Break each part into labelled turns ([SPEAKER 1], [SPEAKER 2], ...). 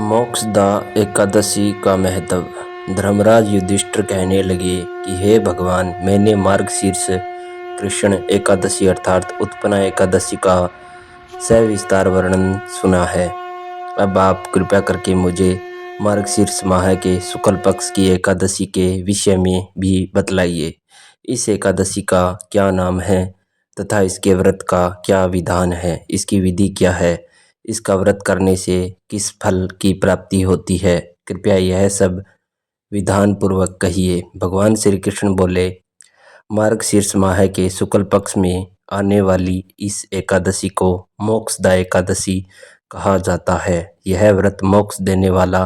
[SPEAKER 1] मोक्षदा एकादशी का महत्व। धर्मराज युधिष्ठिर कहने लगे कि हे भगवान, मैंने मार्गशीर्ष कृष्ण एकादशी अर्थात उत्पन्ना एकादशी का सविस्तार वर्णन सुना है। अब आप कृपया करके मुझे मार्गशीर्ष माह के शुक्ल पक्ष की एकादशी के विषय में भी बतलाइए। इस एकादशी का क्या नाम है तथा इसके व्रत का क्या विधान है, इसकी विधि क्या है, इसका व्रत करने से किस फल की प्राप्ति होती है, कृपया यह सब विधान पूर्वक कहिए। भगवान श्री कृष्ण बोले, मार्गशीर्ष माह के शुक्ल पक्ष में आने वाली इस एकादशी को मोक्षदा एकादशी कहा जाता है। यह व्रत मोक्ष देने वाला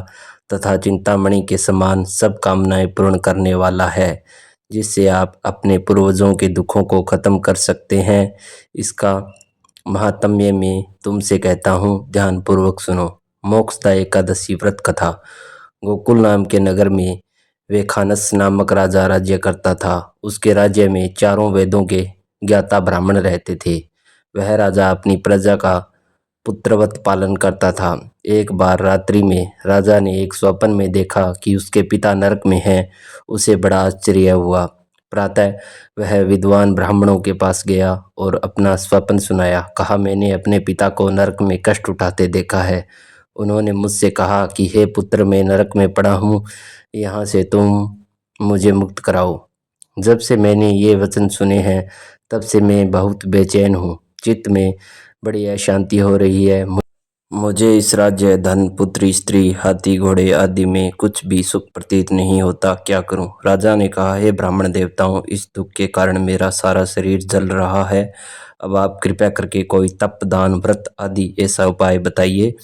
[SPEAKER 1] तथा चिंतामणि के समान सब कामनाएं पूर्ण करने वाला है, जिससे आप अपने पूर्वजों के दुखों को खत्म कर सकते हैं। इसका महात्म्य में तुमसे कहता हूँ, ध्यान पूर्वक सुनो। मोक्षदा एकादशी व्रत कथा। गोकुल नाम के नगर में वेखानस नामक राजा राज्य करता था। उसके राज्य में चारों वेदों के ज्ञाता ब्राह्मण रहते थे। वह राजा अपनी प्रजा का पुत्रवत पालन करता था। एक बार रात्रि में राजा ने एक स्वप्न में देखा कि उसके पिता नरक में हैं। उसे बड़ा आश्चर्य हुआ। प्रातः वह विद्वान ब्राह्मणों के पास गया और अपना स्वप्न सुनाया। कहा, मैंने अपने पिता को नरक में कष्ट उठाते देखा है। उन्होंने मुझसे कहा कि हे पुत्र, मैं नरक में पड़ा हूँ, यहाँ से तुम मुझे मुक्त कराओ। जब से मैंने ये वचन सुने हैं तब से मैं बहुत बेचैन हूँ। चित्त में बड़ी अशांति हो रही है। मुझे इस राज्य, धन, पुत्री, स्त्री, हाथी, घोड़े आदि में कुछ भी सुख प्रतीत नहीं होता। क्या करूं? राजा ने कहा, हे ब्राह्मण देवताओं, इस दुख के कारण मेरा सारा शरीर जल रहा है। अब आप कृपया करके कोई तप, दान, व्रत आदि ऐसा उपाय बताइए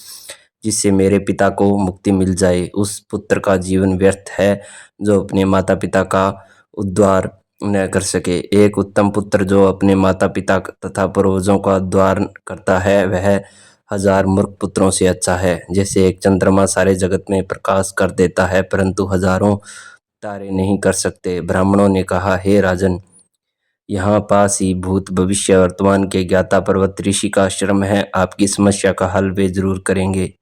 [SPEAKER 1] जिससे मेरे पिता को मुक्ति मिल जाए। उस पुत्र का जीवन व्यर्थ है जो अपने माता पिता का उद्धार न कर सके। एक उत्तम पुत्र जो अपने माता पिता तथा पूर्वजों का उद्धार करता है, वह हजार मूर्ख पुत्रों से अच्छा है। जैसे एक चंद्रमा सारे जगत में प्रकाश कर देता है परंतु हजारों तारे नहीं कर सकते। ब्राह्मणों ने कहा, हे राजन, यहाँ पास ही भूत, भविष्य, वर्तमान के ज्ञाता पर्वत ऋषि का आश्रम है। आपकी समस्या का हल वे जरूर करेंगे।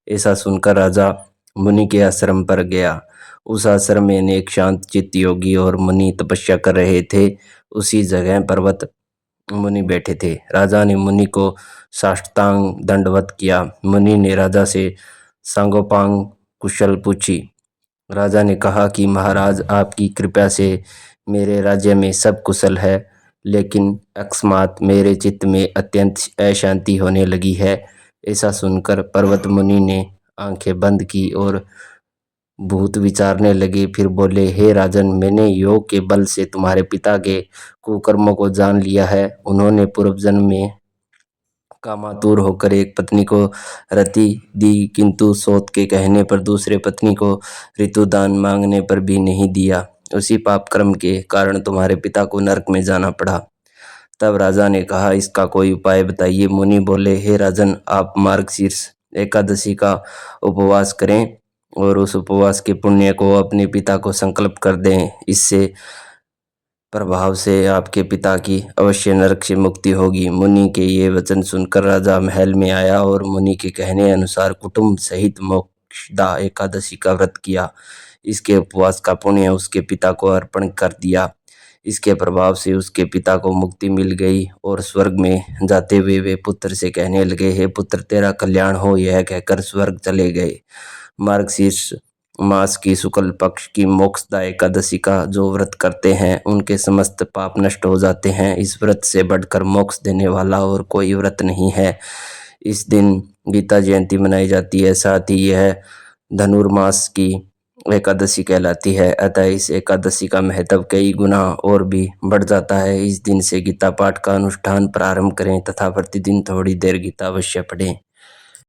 [SPEAKER 1] ऐसा सुनकर राजा मुनि के आश्रम पर गया। उस आश्रम में अनेक शांत चित्त योगी और मुनि तपस्या कर रहे थे। उसी जगह पर्वत मुनि बैठे थे। राजा ने मुनि को साष्टांग दंडवत किया। मुनि ने राजा से सांगोपांग कुशल पूछी। राजा ने कहा कि महाराज, आपकी कृपा से मेरे राज्य में सब कुशल है, लेकिन अकस्मात मेरे चित्त में अत्यंत अशांति होने लगी है। ऐसा सुनकर पर्वत मुनि ने आंखें बंद की और भूत विचारने लगे। फिर बोले, हे राजन, मैंने योग के बल से तुम्हारे पिता के कुकर्मों को जान लिया है। उन्होंने पूर्व जन्म में कामातुर होकर एक पत्नी को रति दी, किंतु सोत के कहने पर दूसरे पत्नी को ऋतुदान मांगने पर भी नहीं दिया। उसी पाप कर्म के कारण तुम्हारे पिता को नरक में जाना पड़ा। तब राजा ने कहा, इसका कोई उपाय बताइए। मुनि बोले, हे राजन, आप मार्गशीर्ष एकादशी का उपवास करें और उस उपवास के पुण्य को अपने पिता को संकल्प कर दें। इससे प्रभाव से आपके पिता की अवश्य नरक से मुक्ति होगी। मुनि के ये वचन सुनकर राजा महल में आया और मुनि के कहने अनुसार कुटुंब सहित मोक्षदा एकादशी का व्रत किया। इसके उपवास का पुण्य उसके पिता को अर्पण कर दिया। इसके प्रभाव से उसके पिता को मुक्ति मिल गई और स्वर्ग में जाते हुए वे पुत्र से कहने लगे, हे पुत्र, तेरा कल्याण हो। यह कहकर स्वर्ग चले गए। मार्गशीर्ष मास की शुक्ल पक्ष की मोक्षदा एकादशी का जो व्रत करते हैं उनके समस्त पाप नष्ट हो जाते हैं। इस व्रत से बढ़कर मोक्ष देने वाला और कोई व्रत नहीं है। इस दिन गीता जयंती मनाई जाती है। साथ ही यह धनुर्मास की एकादशी कहलाती है। अतः इस एकादशी का महत्व कई गुना और भी बढ़ जाता है। इस दिन से गीता पाठ का अनुष्ठान प्रारंभ करें तथा प्रतिदिन थोड़ी देर गीता अवश्य पढ़ें।